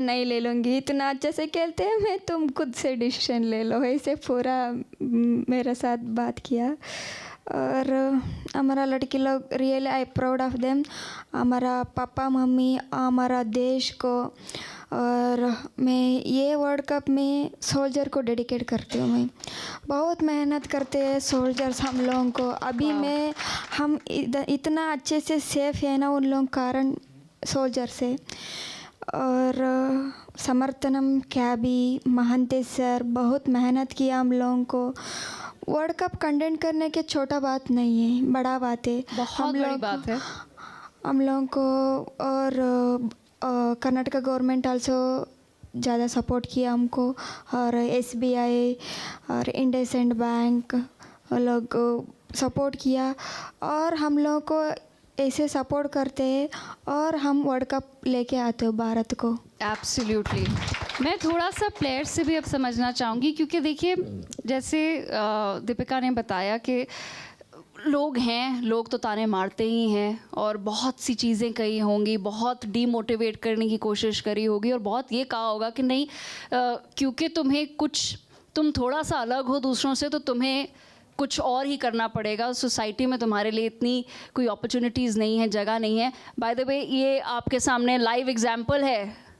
नहीं ले लूँगी, इतना अच्छे से खेलते हैं, मैं तुम खुद से डिसीजन ले लो, ऐसे पूरा मेरे साथ बात किया। और हमारा लड़की लोग really I proud of them, हमारा पापा मम्मी हमारा देश को। और मैं ये वर्ल्ड कप में सोल्जर को डेडिकेट करती हूँ। मैं बहुत मेहनत करते हैं सोल्जर्स हम लोगों को। अभी मैं हम इतना अच्छे से सेफ है ना उन लोगों के कारण, सोल्जर से। और समर्थनम कैबी महंते सर बहुत मेहनत किया हम लोगों को। वर्ल्ड कप कंटेंट करने के छोटा बात नहीं है, बड़ा बात है, बहुत बड़ी बात है हम लोगों को। और कर्नाटक गवर्नमेंट आल्सो ज़्यादा सपोर्ट किया हमको, और SBI और इंडसइंड बैंक लोग सपोर्ट किया, और हम लोगों को ऐसे सपोर्ट करते हैं और हम वर्ल्ड कप लेके आते हो भारत को। एब्सोल्युटली। मैं थोड़ा सा प्लेयर्स से भी अब समझना चाहूँगी, क्योंकि देखिए जैसे दीपिका ने बताया कि लोग हैं, लोग तो ताने मारते ही हैं, और बहुत सी चीज़ें कही होंगी, बहुत डीमोटिवेट करने की कोशिश करी होगी, और बहुत ये कहा होगा कि नहीं क्योंकि तुम थोड़ा सा अलग हो दूसरों से तो तुम्हें कुछ और ही करना पड़ेगा, सोसाइटी में तुम्हारे लिए इतनी कोई अपॉर्चुनिटीज़ नहीं है, जगह नहीं है। बाय द वे ये आपके सामने लाइव एग्जाम्पल है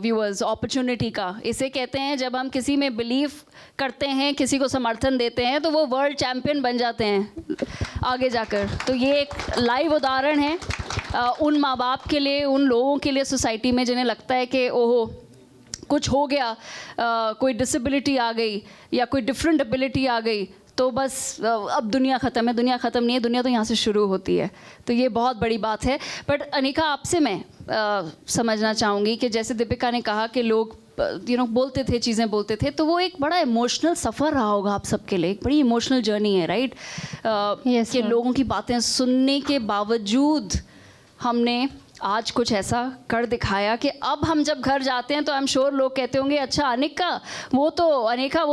व्यूअर्स अपॉर्चुनिटी का। इसे कहते हैं जब हम किसी में बिलीव करते हैं, किसी को समर्थन देते हैं, तो वो वर्ल्ड चैम्पियन बन जाते हैं आगे जाकर। तो ये एक लाइव उदाहरण है उन माँ बाप के लिए, उन लोगों के लिए सोसाइटी में जिन्हें लगता है कि ओहो कुछ हो गया, कोई डिसेबिलिटी आ गई या कोई डिफरेंट एबिलिटी आ गई तो बस अब दुनिया ख़त्म है। दुनिया ख़त्म नहीं है, दुनिया तो यहाँ से शुरू होती है। तो ये बहुत बड़ी बात है। बट अनिका, आपसे मैं समझना चाहूँगी कि जैसे दीपिका ने कहा कि लोग बोलते थे, चीज़ें बोलते थे, तो वो एक बड़ा इमोशनल सफ़र रहा होगा आप सबके लिए, एक बड़ी इमोशनल जर्नी है, राइट? कि लोगों की बातें सुनने के बावजूद हमने आज कुछ ऐसा कर दिखाया कि अब हम जब घर जाते हैं तो आई एम श्योर लोग कहते होंगे अच्छा अनिका वो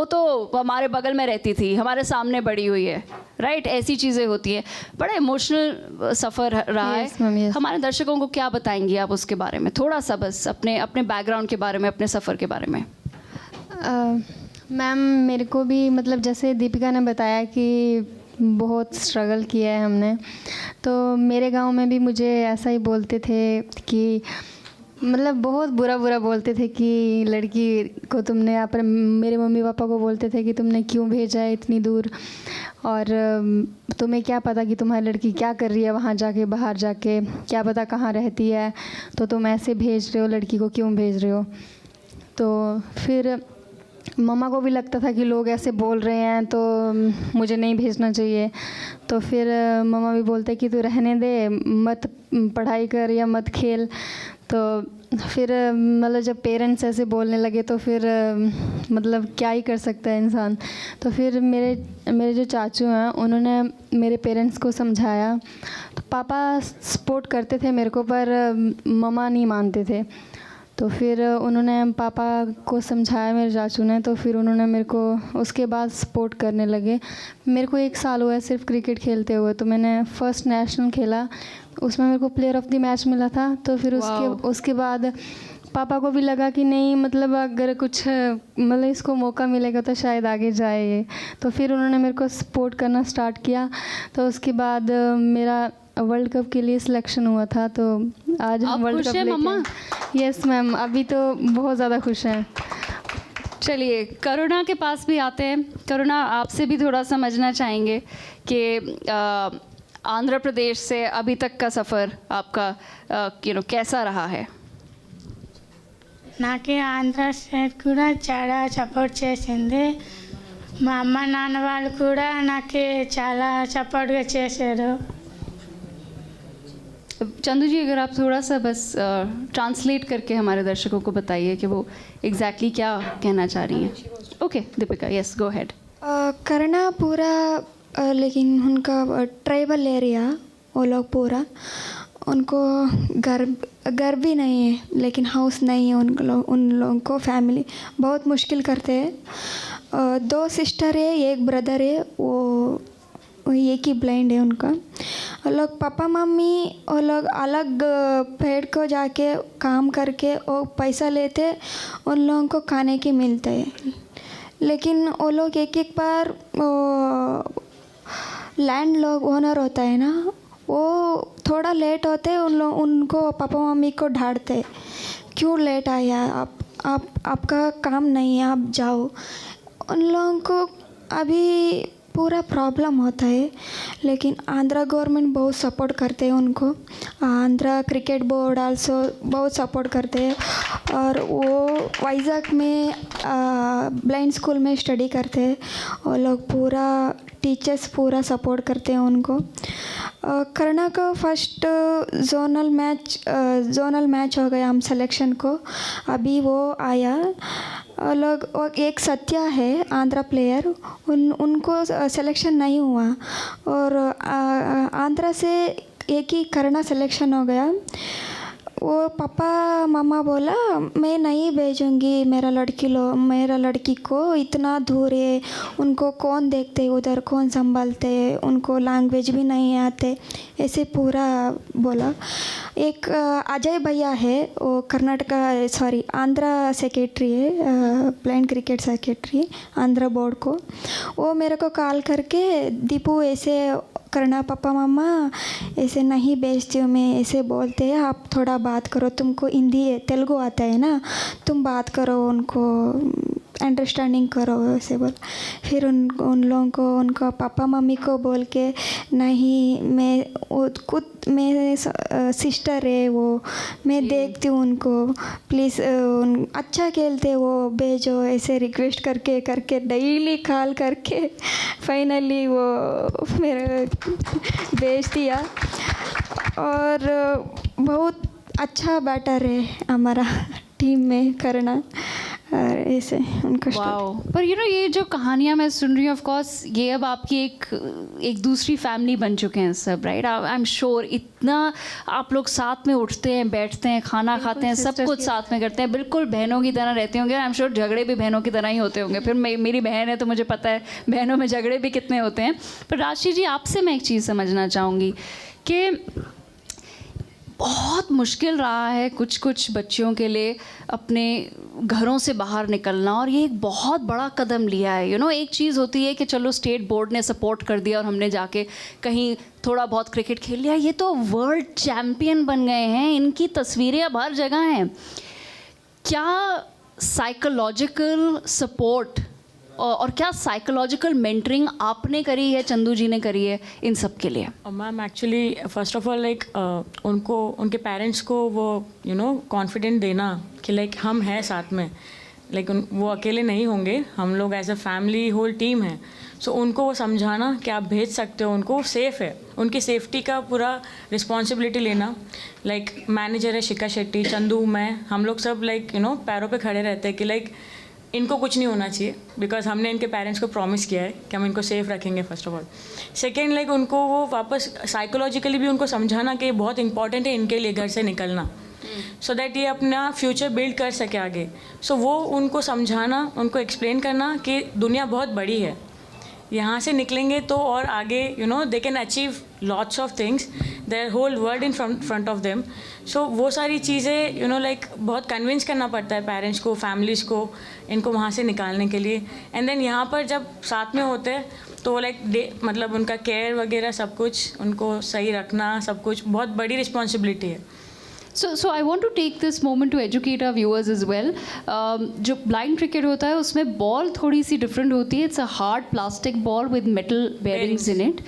तो हमारे बगल में रहती थी, हमारे सामने बड़ी हुई है, राइट? ऐसी चीज़ें होती हैं। बड़ा इमोशनल सफ़र रहा है। हमारे दर्शकों को क्या बताएंगी आप उसके बारे में, थोड़ा सा बस अपने बैकग्राउंड के बारे में, अपने सफ़र के बारे में? मैम मेरे को भी मतलब जैसे दीपिका ने बताया कि बहुत स्ट्रगल किया है हमने, तो मेरे गांव में भी मुझे ऐसा ही बोलते थे कि मतलब बहुत बुरा बोलते थे कि लड़की को तुमने यहाँ पर, मेरे मम्मी पापा को बोलते थे कि तुमने क्यों भेजा है इतनी दूर, और तुम्हें क्या पता कि तुम्हारी लड़की क्या कर रही है वहाँ जाके, बाहर जाके क्या पता कहाँ रहती है, तो तुम ऐसे भेज रहे हो, लड़की को क्यों भेज रहे हो? तो फिर मम्मा को भी लगता था कि लोग ऐसे बोल रहे हैं तो मुझे नहीं भेजना चाहिए। तो फिर मम्मा भी बोलते कि तू रहने दे, मत पढ़ाई कर या मत खेल। तो फिर मतलब जब पेरेंट्स ऐसे बोलने लगे तो फिर मतलब क्या ही कर सकता है इंसान। तो फिर मेरे जो चाचू हैं उन्होंने मेरे पेरेंट्स को समझाया। तो पापा सपोर्ट करते थे मेरे को, पर मम्मा नहीं मानते थे। तो फिर उन्होंने पापा को समझाया मेरे चाचू ने, तो फिर उन्होंने मेरे को उसके बाद सपोर्ट करने लगे। मेरे को 1 साल हुआ है सिर्फ क्रिकेट खेलते हुए, तो मैंने फर्स्ट नेशनल खेला, उसमें मेरे को प्लेयर ऑफ द मैच मिला था। तो फिर उसके बाद पापा को भी लगा कि नहीं मतलब अगर कुछ मतलब इसको मौका मिलेगा तो शायद आगे जाए ये। तो फिर उन्होंने मेरे को सपोर्ट करना स्टार्ट किया। तो उसके बाद मेरा वर्ल्ड कप के लिए सिलेक्शन हुआ था। तो आज हम वर्ल्ड कप लेके, यस मैम, अभी तो बहुत ज़्यादा खुश हैं। चलिए करुणा के पास भी आते हैं। करुणा, आपसे भी थोड़ा समझना चाहेंगे कि आंध्र प्रदेश से अभी तक का सफ़र आपका कैसा रहा है? నాకు ఆంధ్ర స్టేట్ కూడా చాలా సపోర్ట్ చేసింది. మా అమ్మ నాన్న వాళ్ళు కూడా నాకు చాలా సపోర్ట్గా చేశారు. चंदू जी, अगर आप थोड़ा सा बस ट्रांसलेट करके हमारे दर्शकों को बताइए कि वो एग्जैक्टली क्या कहना चाह रही हैं। Okay Deepika, yes go head. करना पूरा लेकिन उनका ट्राइबल एरिया, वो लोग पूरा, उनको घर भी नहीं है, लेकिन हाउस नहीं है उन लोगों को। फैमिली बहुत मुश्किल करते हैं। 2 सिस्टर है, 1 ब्रदर है, वो एक ही ब्लाइंड है उनका। वो लोग पापा मम्मी वो लोग अलग पेड़ को जाके काम करके वो पैसा लेते, उन लोगों को खाने की मिलते है। लेकिन वो लोग एक एक बार लैंड लोग ओनर होता है ना, वो थोड़ा लेट होते उनको पापा मम्मी को डांटते, क्यों लेट आया आप आपका काम नहीं है, आप जाओ। उन लोगों को अभी पूरा प्रॉब्लम होता है। लेकिन आंध्रा गवर्नमेंट बहुत सपोर्ट करते हैं उनको, आंध्रा क्रिकेट बोर्ड आल्सो बहुत सपोर्ट करते हैं। और वो वाइजैक में ब्लाइंड स्कूल में स्टडी करते हैं। वो लोग पूरा टीचर्स पूरा सपोर्ट करते हैं उनको। करना का फर्स्ट जोनल मैच हो गया हम सिलेक्शन को, अभी वो आया। लोग एक सत्या है आंध्रा प्लेयर, उनको सिलेक्शन नहीं हुआ और आंध्रा से एक ही करना सिलेक्शन हो गया। वो पापा मामा बोला मैं नहीं भेजूंगी मेरा लड़की को, इतना दूर है, उनको कौन देखते, उधर कौन संभालते, उनको लैंग्वेज भी नहीं आते, ऐसे पूरा बोला। एक अजय भैया है, वो आंध्रा सेक्रेटरी है, blind cricket secretary Andhra board को। वो मेरे को कॉल करके दीपू ऐसे करना पापा मामा ऐसे नहीं भेजती हूँ मैं, ऐसे बोलते हैं, आप थोड़ा बात करो, तुमको हिंदी तेलुगु आता है ना, तुम बात करो, उनको अंडरस्टैंडिंग करो, ऐसे बोल। फिर उन लोगों को उनका पापा मम्मी को बोल के नहीं मैं सिस्टर है वो, मैं देखती हूँ उनको, प्लीज़ अच्छा खेलते वो भेजो, ऐसे रिक्वेस्ट करके डेली कॉल करके फाइनली वो मेरे भेज दिया। और बहुत अच्छा बैटर है हमारा टीम में करना, और ऐसे उनका वाओ। पर ये जो कहानियाँ मैं सुन रही हूँ, ऑफ कोर्स ये अब आपकी एक दूसरी फैमिली बन चुके हैं सब, राइट? आई एम श्योर इतना आप लोग साथ में उठते हैं, बैठते हैं, खाना खाते हैं, सब कुछ साथ में करते हैं, बिल्कुल बहनों की तरह रहते होंगे। आई एम श्योर झगड़े भी बहनों की तरह ही होते होंगे। फिर मेरी बहन है तो मुझे पता है बहनों में झगड़े भी कितने होते हैं। पर राशि जी, आपसे मैं एक चीज़ समझना चाहूँगी कि बहुत मुश्किल रहा है कुछ बच्चियों के लिए अपने घरों से बाहर निकलना, और ये एक बहुत बड़ा कदम लिया है। एक चीज़ होती है कि चलो स्टेट बोर्ड ने सपोर्ट कर दिया और हमने जाके कहीं थोड़ा बहुत क्रिकेट खेल लिया, ये तो वर्ल्ड चैम्पियन बन गए हैं, इनकी तस्वीरें अब हर जगह हैं। क्या साइकोलॉजिकल सपोर्ट और क्या साइकोलॉजिकल मेंटरिंग आपने करी है, चंदू जी ने करी है इन सब के लिए? Ma'am actually first of all उनको उनके पेरेंट्स को वो कॉन्फिडेंट देना कि हम हैं साथ में, वो अकेले नहीं होंगे, हम लोग as a family whole team है। सो उनको वो समझाना कि आप भेज सकते हो, उनको सेफ़ है, उनकी सेफ्टी का पूरा रिस्पॉन्सिबिलिटी लेना। मैनेजर है शिखा शेट्टी, चंदू, मैं, हम लोग सब पैरों पे खड़े रहते हैं कि इनको कुछ नहीं होना चाहिए, बिकॉज हमने इनके पेरेंट्स को प्रॉमिस किया है कि हम इनको सेफ़ रखेंगे फर्स्ट ऑफ ऑल। सेकेंड उनको वो वापस साइकोलॉजिकली भी उनको समझाना कि बहुत इंपॉर्टेंट है इनके लिए घर से निकलना, सो दैट ये अपना फ्यूचर बिल्ड कर सके आगे। सो वो उनको समझाना, उनको एक्सप्लेन करना कि दुनिया बहुत बड़ी है, यहाँ से निकलेंगे तो और आगे they can achieve lots of things, there whole world in front of them. So वो सारी चीज़ें बहुत कन्विंस करना पड़ता है पेरेंट्स को, फैमिलीज़ को, इनको वहाँ से निकालने के लिए। एंड देन यहाँ पर जब साथ में होते हैं तो मतलब उनका केयर वगैरह सब कुछ उनको सही रखना, सब कुछ बहुत बड़ी रिस्पॉन्सिबिलिटी है। So I want to take this moment to educate our viewers as well. जो blind cricket होता है उसमें बॉल थोड़ी सी different होती है. It's a hard plastic ball with metal bearings in it,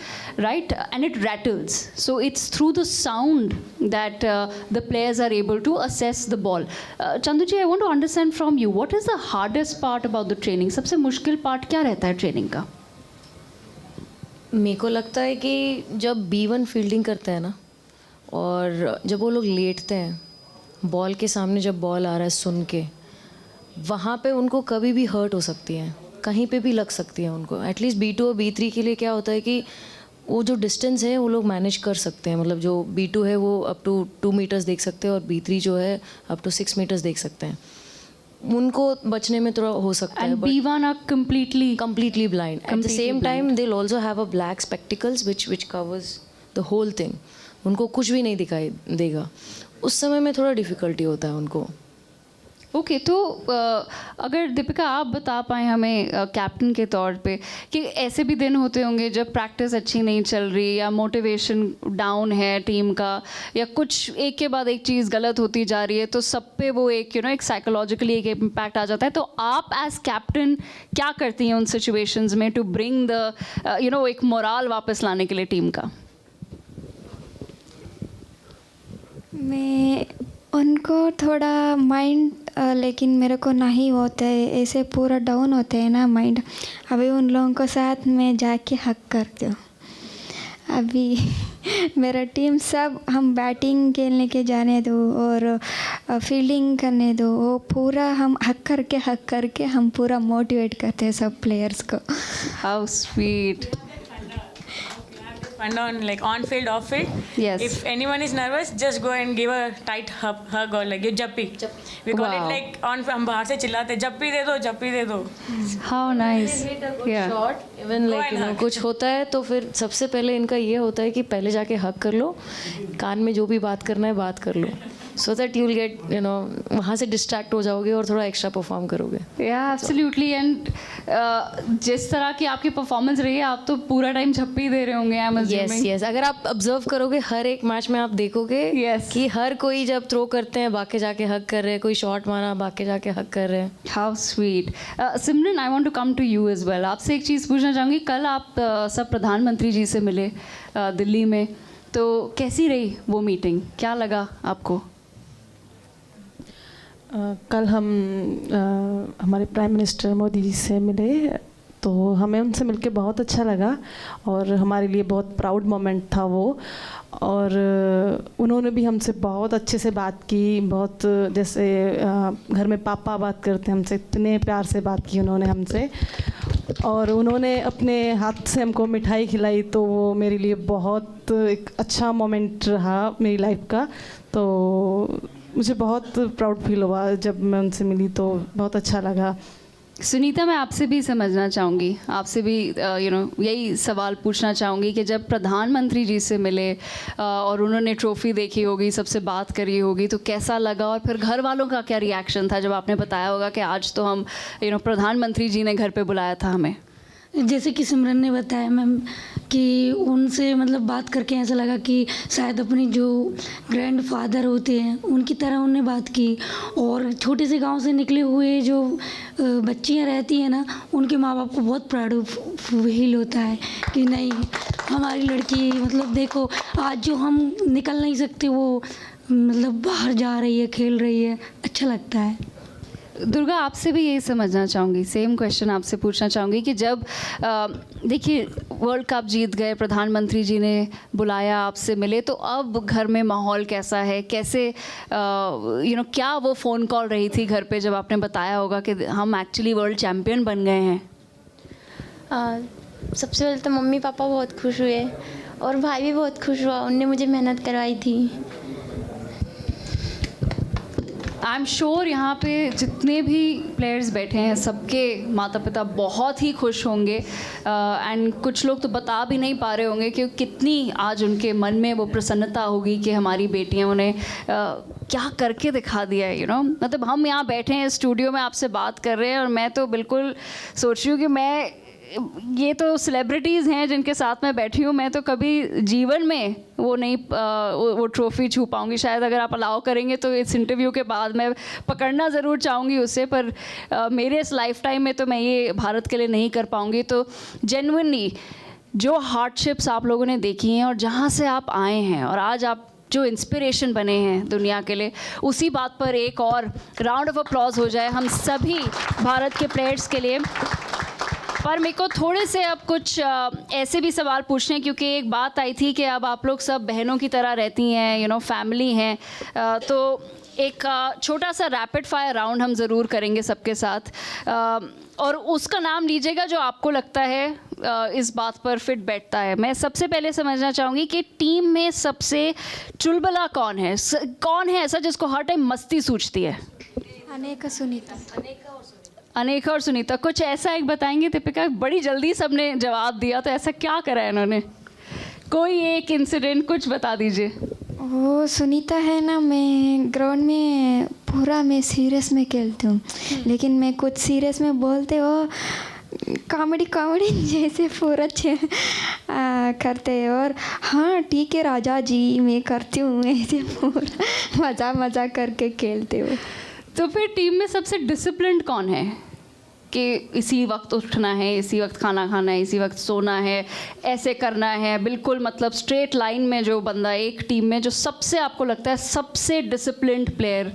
right? And it rattles. So it's through the sound that the players are able to assess the ball. Chandu ji, I want to understand from you, what is the hardest part about the training? सबसे मुश्किल part क्या रहता है training का? मेरे को लगता है कि जब B1 फील्डिंग करते हैं ना, और जब वो लोग लेटते हैं बॉल के सामने, जब बॉल आ रहा है सुन के, वहाँ पे उनको कभी भी हर्ट हो सकती है, कहीं पे भी लग सकती है उनको। एटलीस्ट B2 और B3 के लिए क्या होता है कि वो जो डिस्टेंस है वो लोग मैनेज कर सकते हैं। मतलब जो B2 है वो अप टू 2 मीटर्स देख सकते हैं और B3 जो है अप टू 6 मीटर्स देख सकते हैं। उनको बचने में थोड़ा हो सकता है. And But B1 are completely blind. At the Completely same time, blind. they'll also have a black spectacles which covers the whole thing. उनको कुछ भी नहीं दिखाई देगा. उस समय में थोड़ा डिफ़िकल्टी होता है उनको. ओके तो अगर दीपिका आप बता पाएँ हमें कैप्टन के तौर पे कि ऐसे भी दिन होते होंगे जब प्रैक्टिस अच्छी नहीं चल रही या मोटिवेशन डाउन है टीम का या कुछ एक के बाद एक चीज़ गलत होती जा रही है तो सब पे वो एक एक साइकोलॉजिकली एक इम्पैक्ट आ जाता है. तो आप एज कैप्टन क्या करती हैं उन सिचुएशंस में टू ब्रिंग द एक मोराल वापस लाने के लिए टीम का? मैं उनको थोड़ा माइंड लेकिन मेरे को नहीं होता है, ऐसे पूरा डाउन होते हैं ना माइंड. अभी उन लोगों को साथ में जाके हक करती हूँ. अभी मेरा टीम सब हम बैटिंग खेलने के जाने दो और फील्डिंग करने दो, वो पूरा हम हक करके हम पूरा मोटिवेट करते हैं सब प्लेयर्स को. How sweet. Fun on like on field, off field. Yes. If anyone is nervous, just go and give a tight hug or like you jappi. We call Wow. it like on. हम बाहर से चिल्लाते जप्पी दे दो. How nice. Shot even like कुछ होता है तो फिर सबसे पहले इनका ये होता है कि पहले जाके हक कर लो, कान में जो भी बात करना है बात कर लो, so that you will get वहाँ से डिस्ट्रैक्ट हो जाओगे और थोड़ा एक्स्ट्रा परफॉर्म करोगे. या एब्सोल्युटली. एंड जिस तरह की आपकी परफॉर्मेंस रही है आप तो पूरा टाइम झप्पी दे रहे होंगे. I am assuming. यस अगर आप ऑब्जर्व करोगे हर एक मैच में आप देखोगे Yes. कि हर कोई जब थ्रो करते हैं बाके जाके हक कर रहे हैं, कोई शॉट मारा बाके जाके हक कर रहे हैं. How sweet. Simran, I want to come to you as well. आपसे एक चीज़ पूछना चाहूँगी. कल आप सब प्रधानमंत्री जी से मिले दिल्ली में, तो कैसी रही वो मीटिंग? क्या लगा आपको? कल हम हमारे प्राइम मिनिस्टर मोदी जी से मिले तो हमें उनसे मिलके बहुत अच्छा लगा और हमारे लिए बहुत प्राउड मोमेंट था वो. और उन्होंने भी हमसे बहुत अच्छे से बात की, बहुत जैसे घर में पापा बात करते हैं हमसे, इतने प्यार से बात की उन्होंने हमसे. और उन्होंने अपने हाथ से हमको मिठाई खिलाई तो वो मेरे लिए बहुत एक अच्छा मोमेंट रहा मेरी लाइफ का. तो मुझे बहुत प्राउड फील हुआ जब मैं उनसे मिली, तो बहुत अच्छा लगा. सुनीता, मैं आपसे भी समझना चाहूँगी, आपसे भी यही सवाल पूछना चाहूँगी कि जब प्रधानमंत्री जी से मिले और उन्होंने ट्रॉफ़ी देखी होगी, सबसे बात करी होगी, तो कैसा लगा? और फिर घर वालों का क्या रिएक्शन था जब आपने बताया होगा कि आज तो हम प्रधानमंत्री जी ने घर पे बुलाया था हमें? जैसे कि सिमरन ने बताया मैम कि उनसे मतलब बात करके ऐसा लगा कि शायद अपने जो ग्रैंडफादर होते हैं उनकी तरह उन्होंने बात की. और छोटे से गांव से निकले हुए जो बच्चियां रहती हैं ना, उनके माँ बाप को बहुत प्राउड फील होता है कि नहीं हमारी लड़की, मतलब देखो आज जो हम निकल नहीं सकते वो मतलब बाहर जा रही है, खेल रही है, अच्छा लगता है. दुर्गा, आपसे भी यही समझना चाहूँगी, सेम क्वेश्चन आपसे पूछना चाहूँगी कि जब देखिए वर्ल्ड कप जीत गए, प्रधानमंत्री जी ने बुलाया, आपसे मिले, तो अब घर में माहौल कैसा है? कैसे क्या वो फ़ोन कॉल रही थी घर पे जब आपने बताया होगा कि हम एक्चुअली वर्ल्ड चैम्पियन बन गए हैं? सबसे पहले तो मम्मी पापा बहुत खुश हुए और भाई भी बहुत खुश हुआ, उनने मुझे मेहनत करवाई थी. आई एम श्योर यहाँ पे जितने भी प्लेयर्स बैठे हैं सबके माता पिता बहुत ही खुश होंगे. एंड कुछ लोग तो बता भी नहीं पा रहे होंगे कि कितनी आज उनके मन में वो प्रसन्नता होगी कि हमारी बेटियाँ उन्हें क्या करके दिखा दिया है. मतलब हम यहाँ बैठे हैं स्टूडियो में आपसे बात कर रहे हैं और मैं तो बिल्कुल सोच रही हूँ कि ये तो सेलिब्रिटीज़ हैं जिनके साथ मैं बैठी हूँ, मैं तो कभी जीवन में वो नहीं वो ट्रॉफ़ी छू पाऊँगी. शायद अगर आप अलाउ करेंगे तो इस इंटरव्यू के बाद मैं पकड़ना ज़रूर चाहूँगी उसे, पर मेरे इस लाइफ टाइम में तो मैं ये भारत के लिए नहीं कर पाऊँगी. तो जेन्युइनली जो हार्डशिप्स आप लोगों ने देखी हैं और जहाँ से आप आए हैं और आज आप जो इंस्पिरेशन बने हैं दुनिया के लिए, उसी बात पर एक और राउंड ऑफ अप्लॉज हो जाए हम सभी भारत के प्लेयर्स के लिए. पर मेरे को थोड़े से अब कुछ ऐसे भी सवाल पूछने हैं क्योंकि एक बात आई थी कि अब आप लोग सब बहनों की तरह रहती हैं, फैमिली हैं. तो एक छोटा सा रैपिड फायर राउंड हम ज़रूर करेंगे सबके साथ और उसका नाम लीजिएगा जो आपको लगता है इस बात पर फिट बैठता है. मैं सबसे पहले समझना चाहूँगी कि टीम में सबसे चुलबुला कौन है? कौन है ऐसा जिसको हर टाइम मस्ती सूझती है? अनेका सुनीता। अनेका और सुनीता, कुछ ऐसा एक बताएंगे दीपिका? बड़ी जल्दी सबने जवाब दिया, तो ऐसा क्या करा है इन्होंने? कोई एक इंसिडेंट कुछ बता दीजिए। वो सुनीता है ना, मैं ग्राउंड में पूरा मैं सीरियस में खेलती हूँ, लेकिन मैं कुछ सीरियस में बोलते हो कॉमेडी जैसे पूरा करते हैं। और हाँ ठीक है राजा जी, मैं करती हूँ ऐसे पूरा मज़ा करके खेलते हो। तो फिर टीम में सबसे डिसिप्लिन्ड कौन है कि इसी वक्त उठना है, इसी वक्त खाना खाना है, इसी वक्त सोना है, ऐसे करना है, बिल्कुल मतलब स्ट्रेट लाइन में जो बंदा एक टीम में जो सबसे आपको लगता है सबसे disciplined player?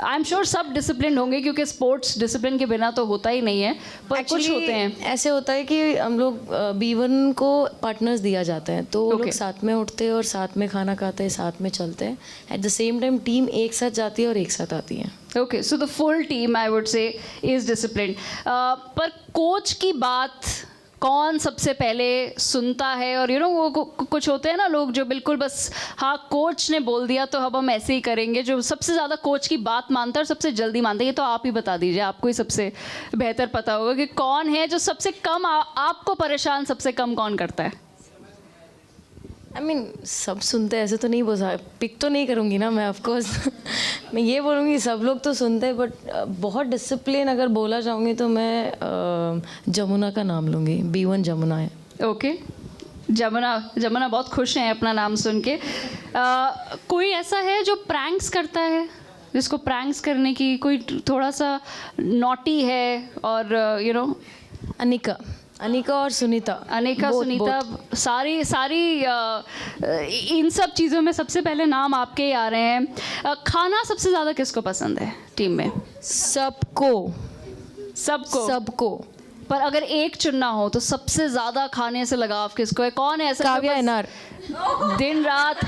I am sure सब डिसिप्लिन होंगे क्योंकि स्पोर्ट्स डिसिप्लिन के बिना तो होता ही नहीं है, पर कुछ होते हैं। ऐसे होता है कि हम लोग B1 को पार्टनर्स दिया जाता है, तो वो लोग साथ में उठते हैं और साथ में खाना खाते हैं, साथ में चलते हैं। At the same time team एक साथ जाती है और एक साथ आती है। Okay, so the full team I would say is disciplined. पर कोच की बात कौन सबसे पहले सुनता है? और वो कुछ होते हैं ना लोग जो बिल्कुल बस हाँ कोच ने बोल दिया तो अब हम ऐसे ही करेंगे, जो सबसे ज़्यादा कोच की बात मानता है और सबसे जल्दी मानता है। ये तो आप ही बता दीजिए, आपको ही सबसे बेहतर पता होगा कि कौन है जो सबसे कम आपको परेशान सबसे कम कौन करता है? आई मीन सब सुनते हैं ऐसे तो नहीं बोला, पिक तो नहीं करूँगी ना मैं ऑफकोर्स मैं ये बोलूँगी सब लोग तो सुनते हैं, बट बहुत डिसिप्लिन अगर बोला जाऊँगी तो मैं जमुना का नाम लूँगी। B1 जमुना है। ओके, जमुना बहुत खुश हैं अपना नाम सुन के। कोई ऐसा है जो प्रैंक्स करता है, जिसको प्रैंक्स करने की कोई थोड़ा सा नॉटी है? और अनिका और सुनीता। अनिका सुनीता सारी इन सब चीज़ों में सबसे पहले नाम आपके ही आ रहे हैं। खाना सबसे ज़्यादा किसको पसंद है टीम में? सबको। पर अगर एक चुनना हो तो सबसे ज़्यादा खाने से लगाव किसको है? कौन है ऐसा? काव्या NR। दिन रात